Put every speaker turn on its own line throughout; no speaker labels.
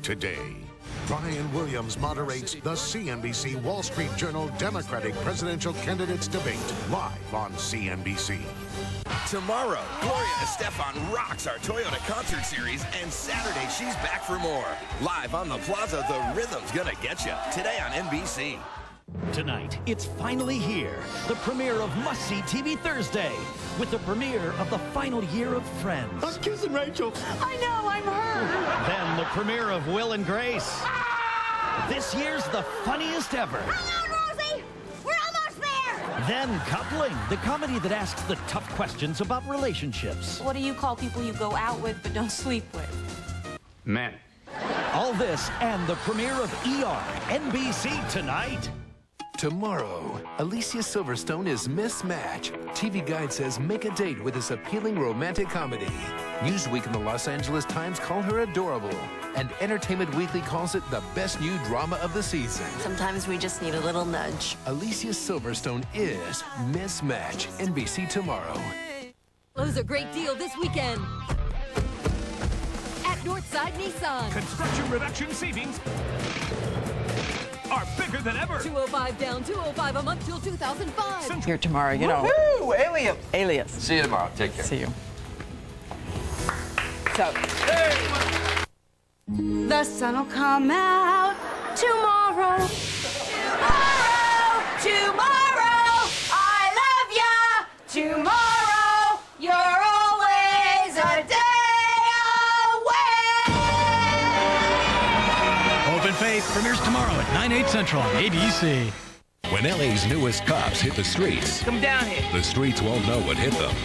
today. Brian Williams moderates the CNBC Wall Street Journal Democratic Presidential Candidates Debate live on CNBC.
Tomorrow, Gloria Estefan rocks our Toyota concert series, and Saturday she's back for more. Live on the Plaza, the rhythm's gonna get you. Today on NBC.
Tonight, it's finally here. The premiere of Must See TV Thursday, with the premiere of the final year of Friends.
I'm kissing Rachel.
I know, I'm her.
Then the premiere of Will and Grace. This year's the funniest ever.
Hang on, Rosie. We're almost there.
Then Coupling, the comedy that asks the tough questions about relationships.
What do you call people you go out with but don't sleep with?
Men.
All this and the premiere of ER, NBC tonight.
Tomorrow, Alicia Silverstone is Mismatch. TV Guide says make a date with this appealing romantic comedy. Newsweek and the Los Angeles Times call her adorable. And Entertainment Weekly calls it the best new drama of the season.
Sometimes we just need a little nudge.
Alicia Silverstone is Mismatch. NBC tomorrow.
Lowe's a great deal this weekend. At Northside Nissan.
Construction reduction savings are bigger than ever.
$205 down, $205 a month till 2005.
Here tomorrow, you know.
Woo! Alias.
See you tomorrow. Take care. See you. So.
The sun'll come out tomorrow. Tomorrow, I love ya. Tomorrow, you're always a day away.
Open Faith premieres tomorrow at 9/8 Central on ABC.
When LA's newest cops hit the streets,
Come down here.
the streets won't know what hit them.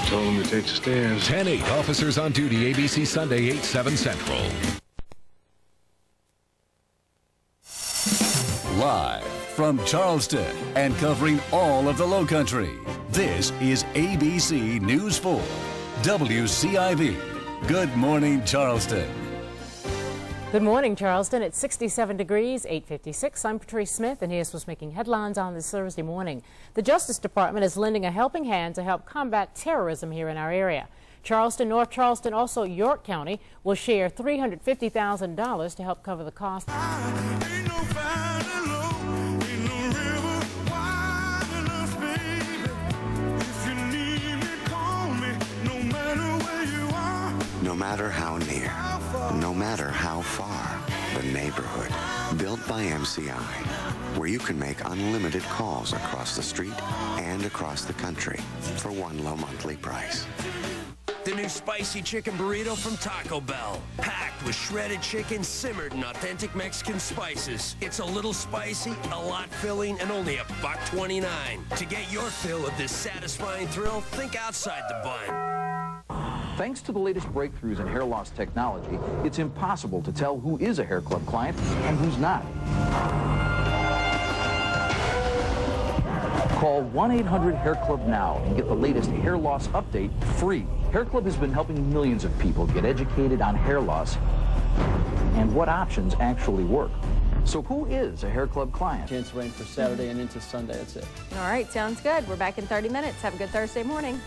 Told him to take the stairs.
10/8 Officers on Duty, ABC Sunday, 8/7 Central.
Live from Charleston and covering all of the Lowcountry, this is ABC News 4, WCIV. Good morning, Charleston.
Good morning, Charleston. It's 67 degrees, 8:56. I'm Patrice Smith, and here's what's making headlines on this Thursday morning. The Justice Department is lending a helping hand to help combat terrorism here in our area. Charleston, North Charleston, also York County will share $350,000 to help cover the cost.
No matter how near, no matter how far, the neighborhood, built by MCI, where you can make unlimited calls across the street and across the country for one low monthly price.
The new spicy chicken burrito from Taco Bell, packed with shredded chicken simmered in authentic Mexican spices. It's a little spicy, a lot filling, and only $1.29. To get your fill of this satisfying thrill, think outside the bun.
Thanks to the latest breakthroughs in hair loss technology, it's impossible to tell who is a hair club client and who's not. Call 1-800-HAIR-CLUB now and get the latest hair loss update free. Hair Club has been helping millions of people get educated on hair loss and what options actually work. So who is a hair club client?
Chance rain for Saturday and into Sunday. That's it.
All right, sounds good. We're back in 30 minutes. Have a good Thursday morning.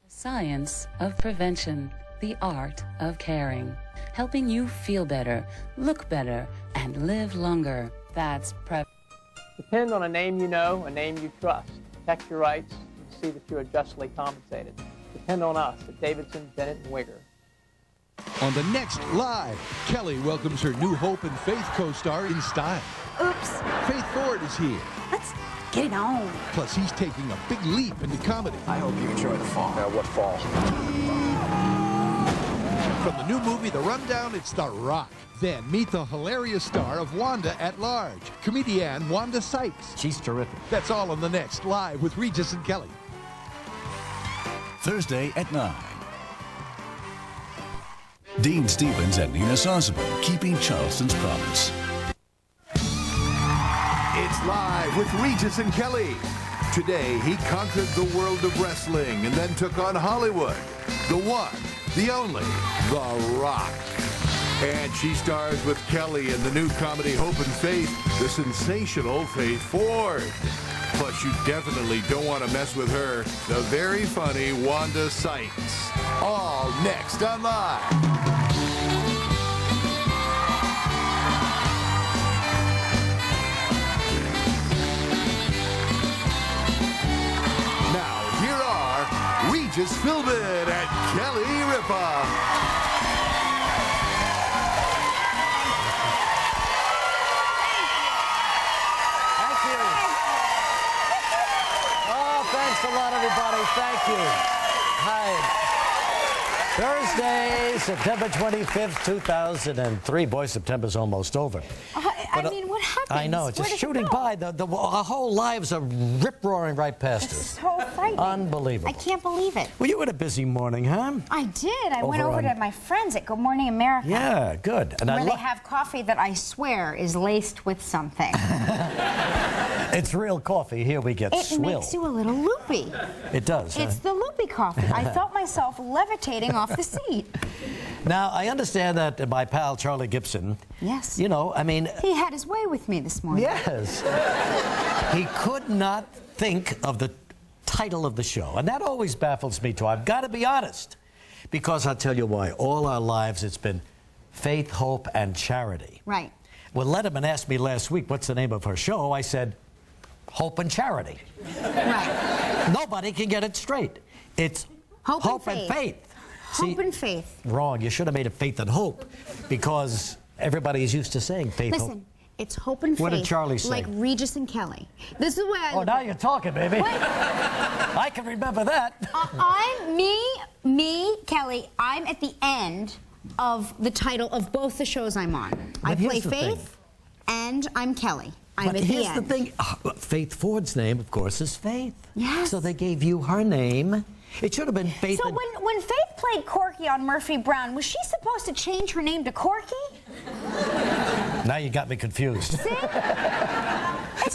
Science of prevention, the art of caring, helping you feel better, look better, and live longer. That's PrEP.
Depend on a name you know, a name you trust. Protect your rights and see that you are justly compensated. Depend on us at Davidson, Bennett, and Wigger.
On the next Live, Kelly welcomes her new Hope and Faith co-star in style.
Oops.
Faith Ford is here.
Let's get it on.
Plus, he's taking a big leap into comedy.
I hope you enjoy the fall.
Now, what fall?
From the new movie The Rundown, it's The Rock. Then meet the hilarious star of Wanda at Large, comedian Wanda Sykes.
She's terrific.
That's all on the next Live with Regis and Kelly.
Thursday at 9. Dean Stevens and Nina Sossaman keeping Charleston's promise.
It's Live with Regis and Kelly. Today, he conquered the world of wrestling and then took on Hollywood. The one, the only, The Rock. And she stars with Kelly in the new comedy Hope and Faith, the sensational Faith Ford. Plus, you definitely don't want to mess with her, the very funny Wanda Sykes. All next on Live. Regis Philbin and Kelly Ripa.
Thank you. Oh, thanks a lot, everybody. Thank you. Hi. Thursday, September 25th, 2003. Boy, September's almost over.
I mean, what happened?
I know, it's just shooting by. Our whole lives are rip-roaring right past us.
So frightening.
Unbelievable.
I can't believe it.
Well, you had a busy morning, huh?
I did. I went over to my friends at Good Morning America.
Yeah, good. And
where they have coffee that I swear is laced with something.
It's real coffee. Here we get swill.
It makes you a little loopy.
It does.
It's the loopy coffee. I felt myself levitating off the seat.
Now, I understand that my pal Charlie Gibson,
yes,
you know, I mean...
He had his way with me this morning.
Yes. He could not think of the title of the show, and that always baffles me, too. I've got to be honest, because I'll tell you why. All our lives, it's been faith, hope, and charity.
Right.
Well, Letterman asked me last week, what's the name of her show? I said, Hope and Charity.
Right.
Nobody can get it straight. It's Hope and Faith.
Hope and faith.
Wrong. You should have made it faith and hope, because everybody is used to saying faith.
Listen,
hope.
It's hope and faith.
What did Charlie say?
Like Regis and Kelly. This is the way I.
Oh, now you're talking, baby.
What?
I can remember that.
I'm me, Kelly. I'm at the end of the title of both the shows I'm on. I play Faith, and I'm Kelly. I'm
but
at the
here's
end.
the thing. Faith Ford's name, of course, is Faith.
Yes.
So they gave you her name. It should have been Faith.
So when Faith played Corky on Murphy Brown, was she supposed to change her name to Corky?
Now you got me confused.
See?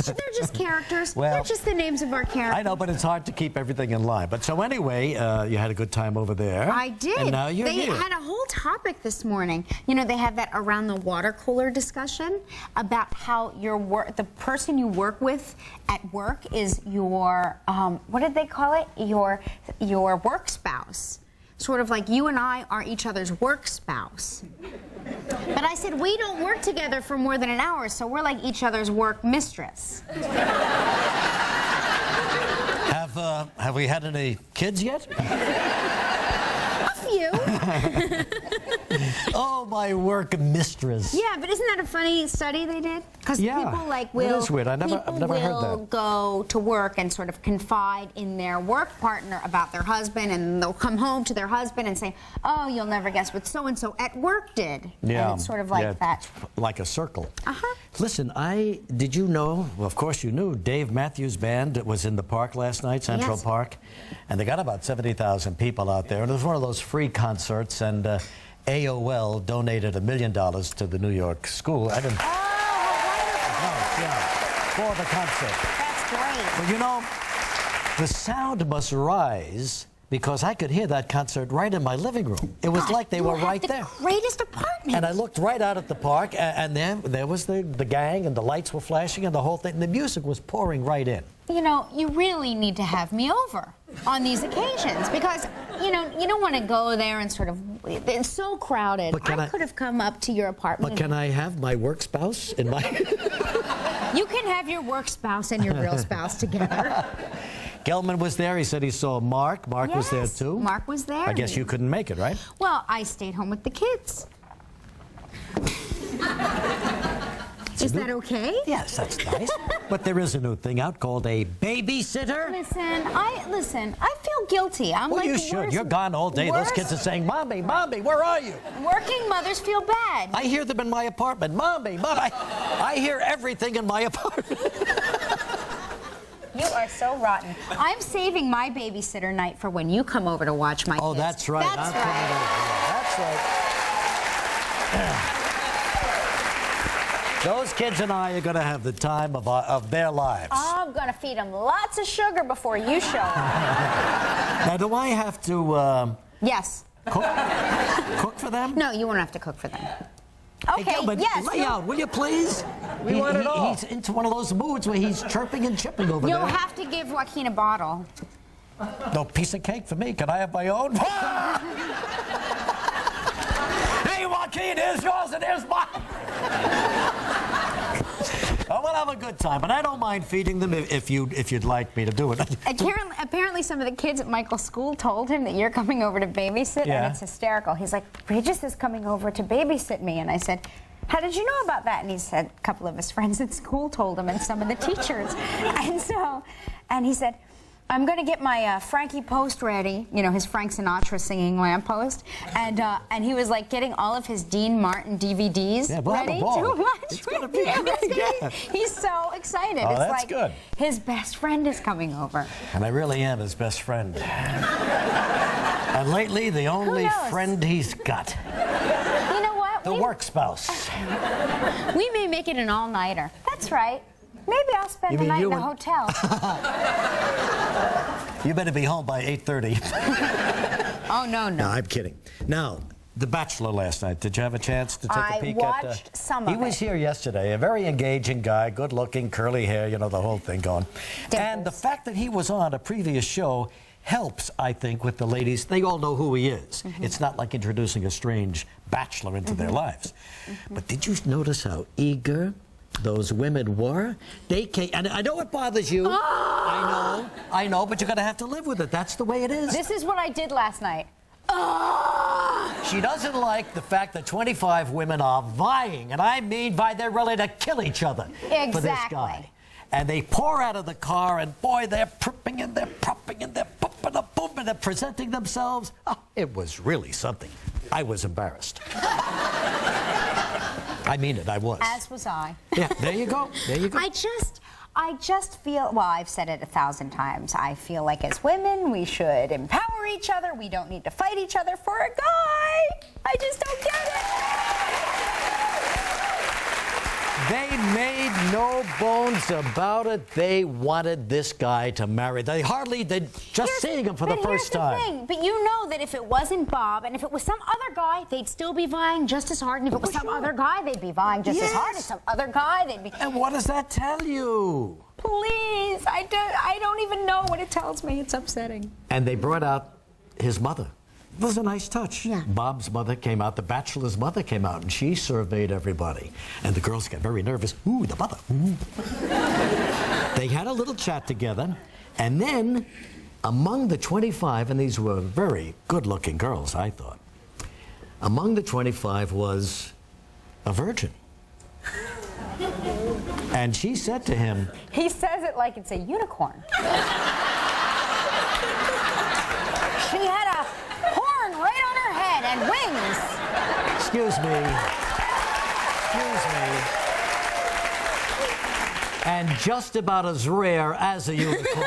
They're just characters.
Well,
they're just the names of our characters.
I know, but it's hard to keep everything in line. But so anyway, you had a good time over there.
I did.
And now you're here.
They had a whole topic this morning. You know, they have that around the water cooler discussion about how the person you work with at work is your, what did they call it? Your work spouse. Sort of like you and I are each other's work spouse. But I said, we don't work together for more than an hour, so we're like each other's work mistress.
Have we had any kids yet?
A few.
Oh, my work mistress.
Yeah, but isn't that a funny study they did? Because people like
That is weird. I've never heard that.
Go to work and sort of confide in their work partner about their husband, and they'll come home to their husband and say, "Oh, you'll never guess what so-and-so at work did."
Yeah.
And it's sort of like that.
Like a circle.
Uh-huh.
Listen, did you know, well, of course you knew, Dave Matthews Band was in the park last night, Central Park, and they got about 70,000 people out there, and it was one of those free concerts, and AOL donated $1 million to the New York school. I didn't... for the concert.
That's great.
Well, you know, the sound must rise because I could hear that concert right in my living room. It was like they were right there.
Greatest apartment.
And I looked right out at the park, and there was the gang, and the lights were flashing, and the whole thing. And the music was pouring right in.
You know, you really need to have me over on these occasions because, you know, you don't want to go there and sort of, it's so crowded. I could have come up to your apartment.
But can I have my work spouse in my...
You can have your work spouse and your real spouse together.
Gelman was there. He said he saw Mark. Mark was there, too.
Mark was there.
I guess you couldn't make it, right?
Well, I stayed home with the kids. Is that okay?
Yes, that's nice. But there is a new thing out called a babysitter.
Listen, I feel guilty. I'm
well,
like
you should. You're gone all day. Those kids are saying, Mommy, Mommy, where are you?
Working mothers feel bad.
I hear them in my apartment. Mommy, Mommy. I hear everything in my apartment.
You are so rotten. I'm saving my babysitter night for when you come over to watch my kids.
Oh, that's right.
That's right.
That's right. Those kids and I are going to have the time of their lives.
I'm going to feed them lots of sugar before you show up.
Now, do I have to...
Yes.
Cook for them?
No, you won't have to cook for them. Okay,
hey, Gilbert,
yes.
Lay out, will you please?
We want it all.
He's into one of those moods where he's chirping and chipping over there.
You'll have to give Joaquin a bottle.
No piece of cake for me. Can I have my own? Hey, Joaquin, here's yours and here's mine. Oh, we'll have a good time, but I don't mind feeding them if you'd like me to do it.
Apparently some of the kids at Michael's school told him that you're coming over to babysit, and it's hysterical. He's like, Regis is coming over to babysit me, and I said, how did you know about that? And he said a couple of his friends at school told him, and some of the teachers. And he said, I'm going to get my Frankie Post ready, you know, his Frank Sinatra singing Lamppost, and he was like getting all of his Dean Martin DVDs ready to watch.
It's going to be great.
He's so excited.
Oh,
it's
that's
like
good.
His best friend is coming over.
And I really am his best friend. And lately, the only friend he's got.
You know what?
The work spouse.
We may make it an all-nighter. That's right. Maybe I'll spend the night in a hotel.
You better be home by 8:30.
Oh, no.
No, I'm kidding. Now, The Bachelor last night. Did you have a chance to take a peek at
I watched some of it.
He was here yesterday. A very engaging guy, good-looking, curly hair, you know, the whole thing going.
Dimples.
And the fact that he was on a previous show helps, I think, with the ladies. They all know who he is. It's not like introducing a strange bachelor into their lives. But did you notice how eager those women were? They came, and I know it bothers you. I know, but you're going to have to live with it. That's the way it is.
This is what I did last night.
She doesn't like the fact that 25 women are vying, and I mean they're ready to kill each other for this guy. And they pour out of the car, and boy, they're pripping and they're propping and they're popping a boom and they're presenting themselves. Oh, it was really something. I was embarrassed. I mean it, I was.
As was I.
Yeah, there you go. There you go.
I just feel, well, I've said it 1,000 times. I feel like as women, we should empower each other. We don't need to fight each other for a guy. I just don't get it.
They made no bones about it. They wanted this guy to marry. They just seeing him for the first time.
Here's the thing. But you know that if it wasn't Bob and if it was some other guy, they'd still be vying just as hard. And if it was some other guy, they'd be vying just as hard as some other guy. They'd be.
And what does that tell you?
Please, I don't even know what it tells me. It's upsetting.
And they brought out his mother. It was a nice touch.
Yeah.
Bob's mother came out, the Bachelor's mother came out, and she surveyed everybody. And the girls got very nervous. Ooh, the mother. Ooh. They had a little chat together, and then among the 25, and these were very good-looking girls, I thought, among the 25 was a virgin. And she said to him...
He says it like it's a unicorn. She had a horn right on her head and wings.
Excuse me. And just about as rare as a unicorn.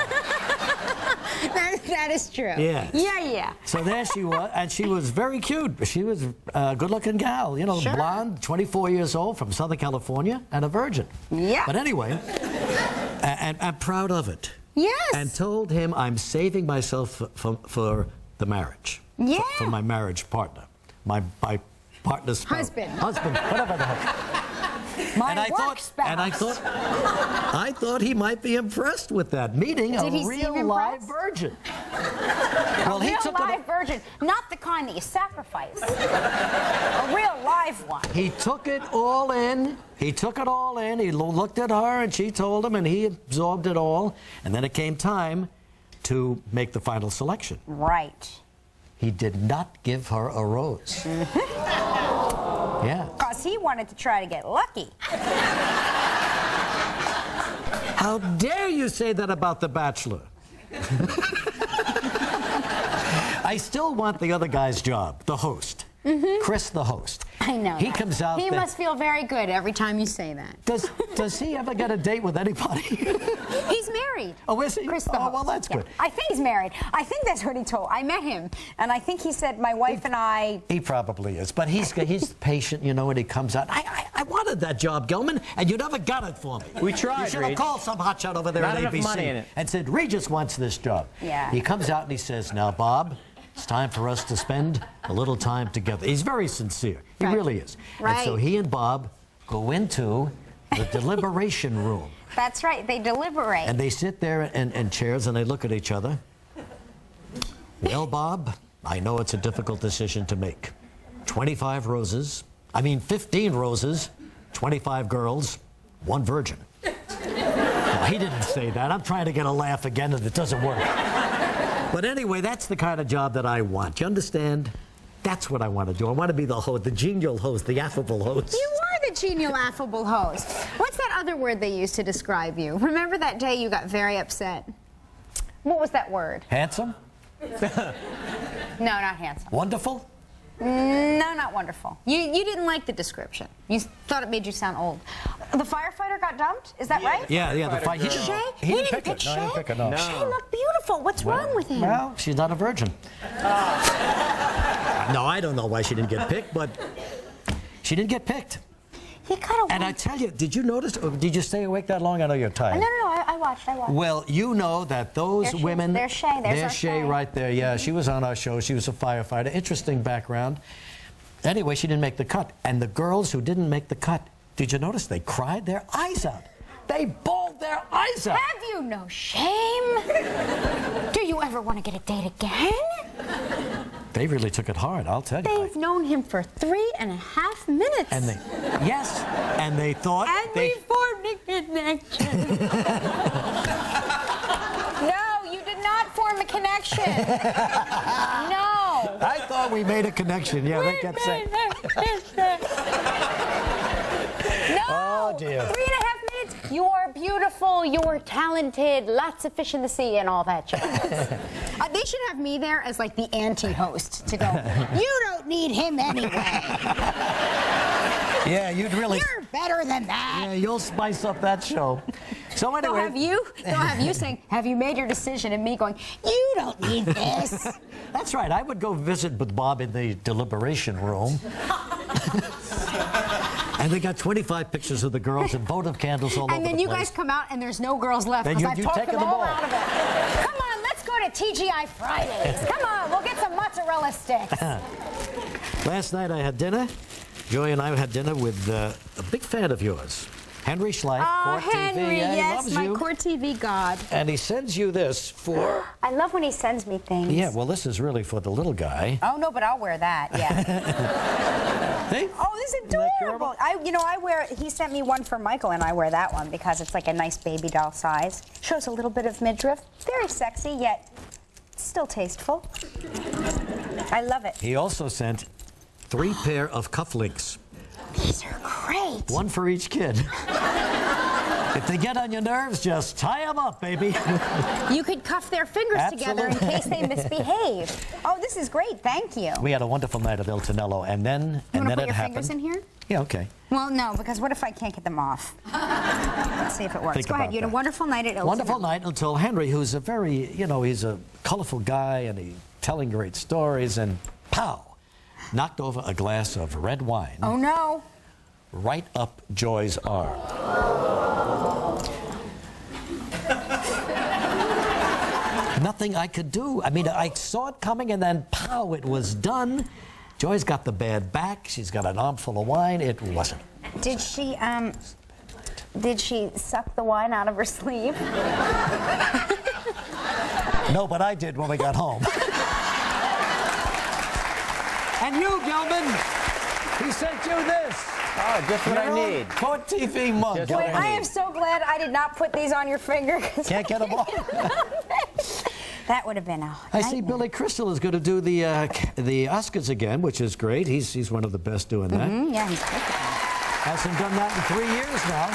That is true.
Yes.
Yeah.
So there she was, and she was very cute. She was a good-looking gal, you know, blonde, 24 years old, from Southern California, and a virgin.
Yeah.
But anyway, and I'm proud of it.
Yes.
And told him I'm saving myself for the marriage.
Yeah.
For my marriage partner. My partner's spouse. Husband, whatever the heck.
My work spouse.
And I thought he might be impressed with that, meeting a real live virgin. Well,
he took a live virgin, not the kind that you sacrifice. A real live one.
He took it all in. He looked at her, and she told him, and he absorbed it all. And then it came time to make the final selection.
Right.
He did not give her a rose. Yeah.
Because he wanted to try to get lucky.
How dare you say that about The Bachelor? I still want the other guy's job, the host. Chris, the host.
I know.
He comes out.
He must feel very good every time you say that.
Does he ever get a date with anybody?
He's married.
Oh, is he?
Chris, the host.
Well, that's good.
I think he's married. I think that's what he told. I met him, and I think he said my wife and I.
He probably is, but he's patient, you know, and he comes out. I wanted that job, Gilman, and you never got it for me.
We tried.
You should have called some hotshot over there at ABC
money in it.
and said, Regis wants this job.
Yeah.
He comes out and he says, now, Bob, it's time for us to spend a little time together. He's very sincere. He really is.
Right.
And so he and Bob go into the deliberation room.
That's right. They deliberate.
And they sit there in chairs and they look at each other. Well, Bob, I know it's a difficult decision to make. 15 roses, 25 girls, 1 virgin. Well, he didn't say that. I'm trying to get a laugh again, and it doesn't work. But anyway, that's the kind of job that I want. You understand? That's what I want to do. I want to be the host, the genial host, the affable host.
You are the genial, affable host. What's that other word they used to describe you? Remember that day you got very upset? What was that word?
Handsome?
No, not handsome.
Wonderful?
No, not wonderful. You didn't like the description. You thought it made you sound old. The firefighter got dumped? Is that right?
Yeah, the firefighter.
Shay?
He didn't pick it. No, he didn't pick it, no.
Shay looked beautiful. What's wrong with him?
Well, she's not a virgin. No, I don't know why she didn't get picked, but she didn't get picked.
He kind of.
And I tell you, did you notice, or did you stay awake that long? I know you're tired.
No, I watched.
Well, you know that those women...
There's Shay.
There's Shay right there. Yeah, she was on our show. She was a firefighter. Interesting background. Anyway, she didn't make the cut. And the girls who didn't make the cut, did you notice they cried their eyes out? They bawled their eyes out.
Have you no shame? Do you ever want to get a date again?
They really took it hard, I'll tell you.
They've known him for 3.5 minutes.
And they, yes, and they thought...
And we formed a connection. No, you did not form a connection. No.
I thought we made a connection. Yeah, they kept saying...
No.
Oh, dear.
3.5 minutes. You're beautiful. You're talented. Lots of fish in the sea and all that jazz. They should have me there as like the anti-host to go, you don't need him anyway.
Yeah, you'd really...
You're better than that.
Yeah, you'll spice up that show. So anyway...
They'll have you saying, have you made your decision? And me going, you don't need this.
That's right. I would go visit with Bob in the deliberation room. And they got 25 pictures of the girls and votive candles all over the place.
And then you guys come out and there's no girls left because I've talked them all out of it. Come on, let's go to TGI Fridays. Come on, we'll get some mozzarella sticks.
Last night I had dinner. Joy and I had dinner with a big fan of yours, Henry Schleich, Court
Henry,
TV. Yeah,
yes,
he loves
my
you.
Court TV god.
And he sends you this for...
I love when he sends me things.
Yeah, well, this is really for the little guy.
Oh, no, but I'll wear that, yeah.
Hey?
Oh, this is adorable. I wear, he sent me one for Michael, and I wear that one because it's like a nice baby doll size. Shows a little bit of midriff. Very sexy, yet still tasteful. I love it.
He also sent 3 pair of cufflinks.
These are great.
1 for each kid. If they get on your nerves, just tie them up, baby.
You could cuff their fingers together in case they misbehave. Oh, this is great. Thank you.
We had a wonderful night at El Tonello, and then
You want to
it
put your
happened.
fingers in here?
Yeah, okay.
Well, no, because what if I can't get them off? Let's see if it works.
Think
Go ahead.
about
You had a
that.
wonderful night at El
Wonderful
Tonello.
night until Henry, who's a very, he's a colorful guy, and he's telling great stories, and pow, knocked over a glass of red wine.
Oh, no.
Right up Joy's arm. Nothing I could do. I mean, I saw it coming, and then pow, it was done. Joy's got the bad back. She's got an armful of wine. It wasn't.
Did she suck the wine out of her sleeve?
No, but I did when we got home. And you, Gilman, he sent you this.
Oh, just what I need.
Court TV mug.
Boy, I am so glad I did not put these on your finger.
Can't get them off.
That would have been a
I see Billy Crystal is going to do the Oscars again, which is great. He's one of the best doing that.
Yeah, he's good.
Hasn't done that in 3 years now.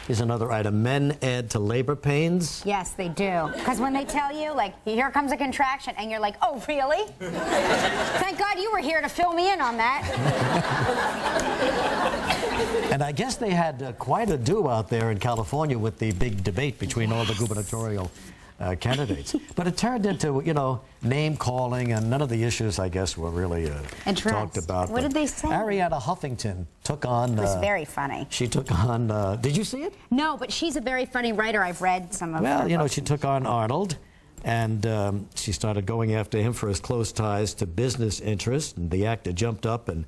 Here's another item. Men add to labor pains.
Yes, they do. Because when they tell you, like, here comes a contraction, and you're like, oh, really? Thank God you were here to fill me in on that.
And I guess they had quite a do out there in California with the big debate between all the gubernatorial candidates. But it turned into, name calling, and none of the issues, I guess, were really talked about.
What did they say?
Ariana Huffington took on...
It was very funny.
She took on... did you see it?
No, but she's a very funny writer. I've read some of her
Well,
books.
she took on Arnold, and she started going after him for his close ties to business interests, and the actor jumped up and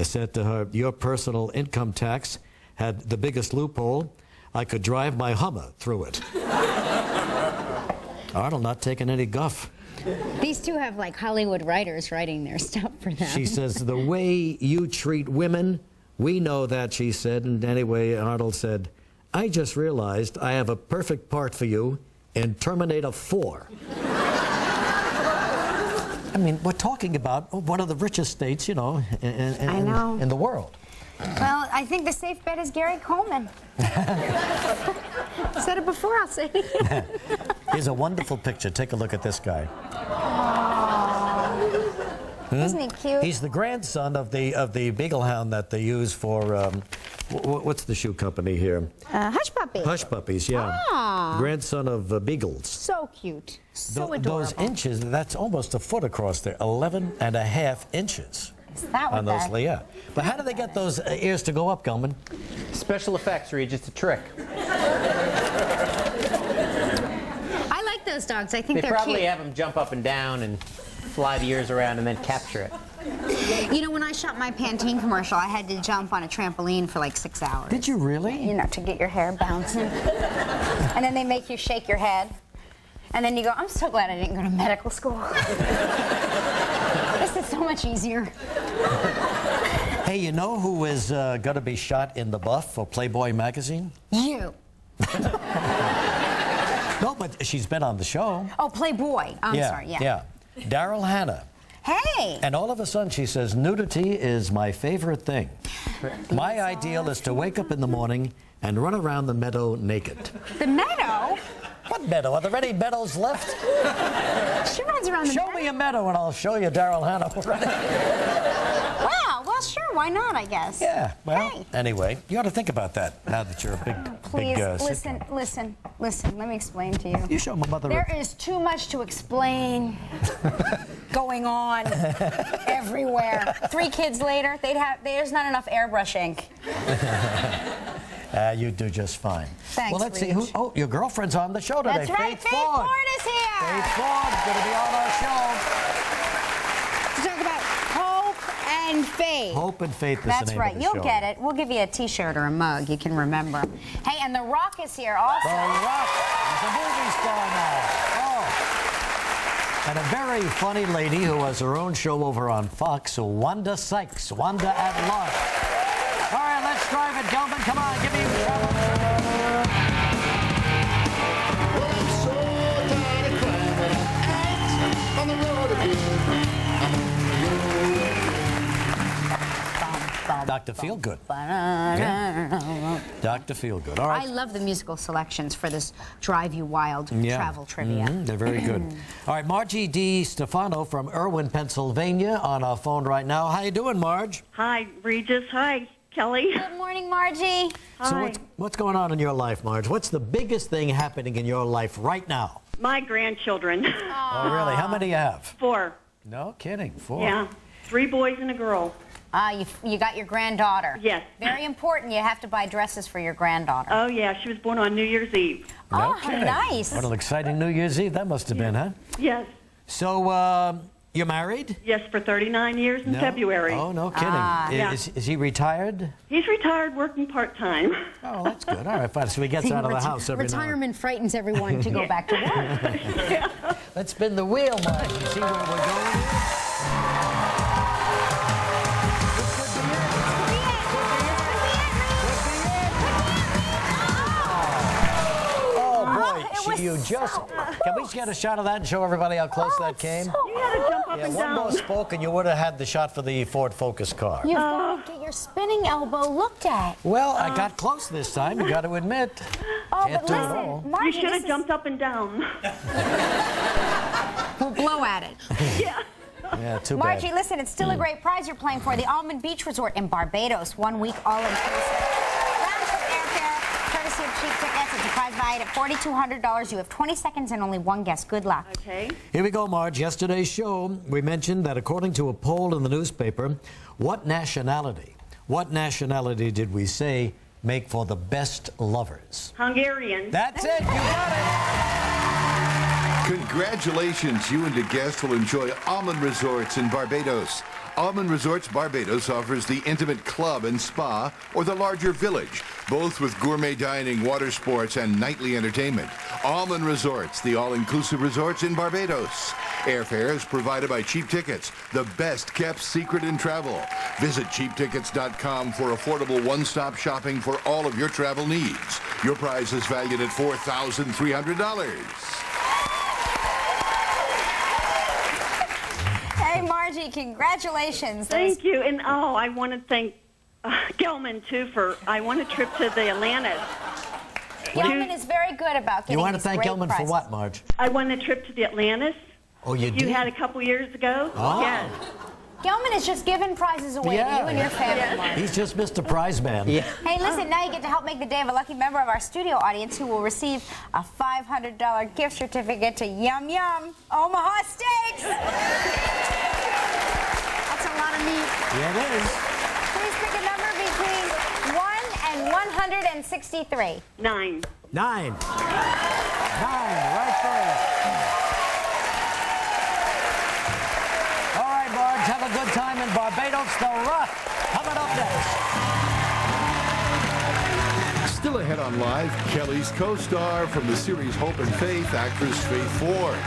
said to her, your personal income tax had the biggest loophole. I could drive my Hummer through it. Arnold not taking any guff.
These two have like Hollywood writers writing their stuff for them.
She says, the way you treat women, we know that, she said. And anyway, Arnold said, I just realized I have a perfect part for you in Terminator 4. I mean, we're talking about one of the richest states, you know, in the world.
Well, I think the safe bet is Gary Coleman. Said it before, I'll say it again.
Here's a wonderful picture. Take a look at this guy.
Isn't he cute?
He's the grandson of the Beagle Hound that they use for, what's the shoe company here?
Hush Puppy.
Hush Puppies, yeah.
Ah.
Grandson of Beagles.
So cute. So adorable.
Those inches, that's almost a foot across there. 11.5 inches.
Is that what
on those, yeah. But how do they get those ears to go up, Gelman?
Special effects, Reed, just a trick.
I like those dogs. I think
they
they're cute.
They probably have them jump up and down and fly the ears around and then capture it.
You know, when I shot my Pantene commercial, I had to jump on a trampoline for like 6 hours.
Did you really?
You know, to get your hair bouncing. And then they make you shake your head. And then you go, I'm so glad I didn't go to medical school. This is so much easier.
Hey, you know who is going to be shot in the buff for Playboy magazine?
You.
No, but she's been on the show.
Oh, Playboy. I'm sorry,
Yeah. Daryl Hannah.
Hey!
And all of a sudden she says, nudity is my favorite thing. My ideal is to wake up in the morning and run around the meadow naked.
The meadow?
What meadow? Are there any meadows left?
She runs around the meadow.
Show me a meadow and I'll show you Daryl Hannah.
Wow, well, sure, why not, I guess.
Yeah, well,
hey.
Anyway, you ought to think about that now that you're a big,
Please, listen, let me explain to you.
You show my mother.
There is too much to explain going on everywhere. 3 kids later, there's not enough airbrush ink.
You do just fine.
Thanks,
well, let's see. Oh, your girlfriend's on the show today.
That's right. Faith Ford is here.
Faith Ford's going to be on our show.
To talk about hope and faith.
Hope and faith is
That's
the name
right.
of the
You'll
show.
get it. We'll give you a T-shirt or a mug. You can remember. Hey, and The Rock is here also.
The Rock is a movie star now. Oh. And a very funny lady who has her own show over on Fox, Wanda Sykes. Wanda at Large. All right, let's drive it, Gelman. Come on, give me trouble.
On the road again.
Dr. Feelgood. Yeah. Dr. Feelgood. All right.
I love the musical selections for this Drive You Wild travel trivia.
They're very good. All right, Margie D. Stefano from Irwin, Pennsylvania on our phone right now. How you doing, Marge?
Hi, Regis. Hi, Kelly.
Good morning, Margie.
Hi.
So what's going on in your life, Marge? What's the biggest thing happening in your life right now?
My grandchildren.
Oh, really? How many do you have?
4.
No kidding, 4.
Yeah, 3 boys and a girl.
You got your granddaughter.
Yes.
Very important. You have to buy dresses for your granddaughter.
Oh, yeah. She was born on New Year's Eve.
No
how nice.
What an exciting New Year's Eve that must have been, huh?
Yes.
So, you're married?
Yes, for 39 years in February.
Oh, no kidding.
Yeah.
Is he retired?
He's retired, working part-time.
Oh, that's good. All right, fine. So he gets out of the house every night.
Retirement frightens everyone to go back to work.
Yeah.
Let's spin the wheel, Mark. You see where we're going? Can we get a shot of that and show everybody how close that came?
You had to jump up and down.
One more spoke and you would have had the shot for the Ford Focus car.
You've got to get your spinning elbow looked at.
Well, I got close this time, you got to admit.
Oh,
Can't
but
do it
listen,
all.
Margie,
You should have jumped up and down.
We'll blow at it.
Yeah.
Yeah, too bad.
Margie, listen, it's still a great prize you're playing for. The Almond Beach Resort in Barbados. 1 week all-inclusive. Round-trip airfare, courtesy of cheap tickets. It's a prize valued at $4,200. You have 20 seconds and only one guess. Good luck.
Okay.
Here we go, Marge. Yesterday's show, we mentioned that according to a poll in the newspaper, what nationality did we say make for the best lovers?
Hungarian.
That's it. You got it.
Congratulations, you and a guest will enjoy Almond Resorts in Barbados. Almond Resorts Barbados offers the intimate club and spa or the larger village, both with gourmet dining, water sports, and nightly entertainment. Almond Resorts, the all-inclusive resorts in Barbados. Airfare is provided by Cheap Tickets, the best-kept secret in travel. Visit cheaptickets.com for affordable one-stop shopping for all of your travel needs. Your prize is valued at $4,300.
Hey, Margie, congratulations.
Thank you. And, I want to thank Gelman, too, I won a trip to the Atlantis.
Gelman is very good about getting
You want to
these
thank
great
Gelman
prizes.
for what, Marge?
I won a trip to the Atlantis.
Oh, you did?
You had a couple years ago.
Oh.
Yes.
Gelman is just giving prizes away to you and your family, Margie.
He's just Mr. Prize Man.
Yeah. Hey, listen, now you get to help make the day of a lucky member of our studio audience who will receive a $500 gift certificate to Yum Yum Omaha Steaks. That's a lot of meat.
Yeah, it is.
Please pick a number between 1 and 163.
9.
9. 9, right there. All right, Marge, have a good time in Barbados. The Rock coming up next.
Still ahead on Live, Kelly's co-star from the series Hope and Faith, actress Faith Ford.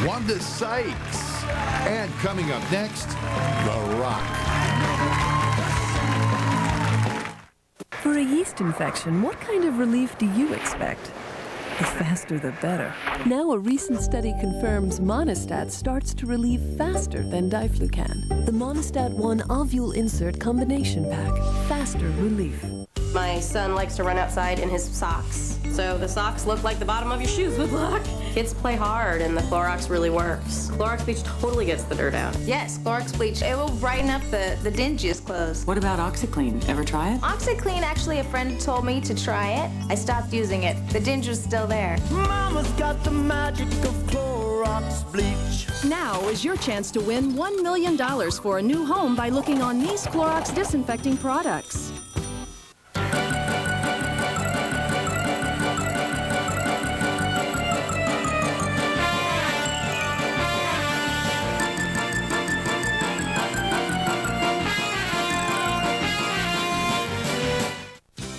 Wanda Sykes. And coming up next, The Rock.
For a yeast infection, what kind of relief do you expect? The faster the better. Now a recent study confirms Monistat starts to relieve faster than Diflucan. The Monistat 1 Ovule Insert Combination Pack. Faster relief.
My son likes to run outside in his socks. So the socks look like the bottom of your shoes would look. Kids play hard and the Clorox really works. Clorox bleach totally gets the dirt out.
Yes, Clorox bleach. It will brighten up the dingiest clothes.
What about OxyClean? Ever try it?
OxyClean, actually, a friend told me to try it. I stopped using it. The dinger's still there.
Mama's got the magic of Clorox bleach.
Now is your chance to win $1 million for a new home by looking on these Clorox disinfecting products.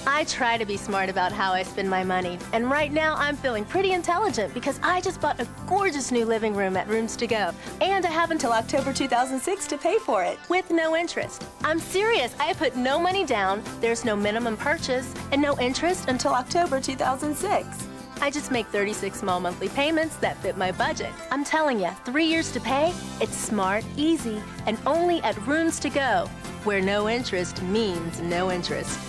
I try to be smart about how I spend my money, and right now I'm feeling pretty intelligent because I just bought a gorgeous new living room at Rooms to Go, and I have until October 2006 to pay for it with no interest. I'm serious. I put no money down, there's no minimum purchase, and no interest until October 2006. I just make 36 small monthly payments that fit my budget. I'm telling you, 3 years to pay, it's smart, easy, and only at Rooms to Go, where no interest means no interest.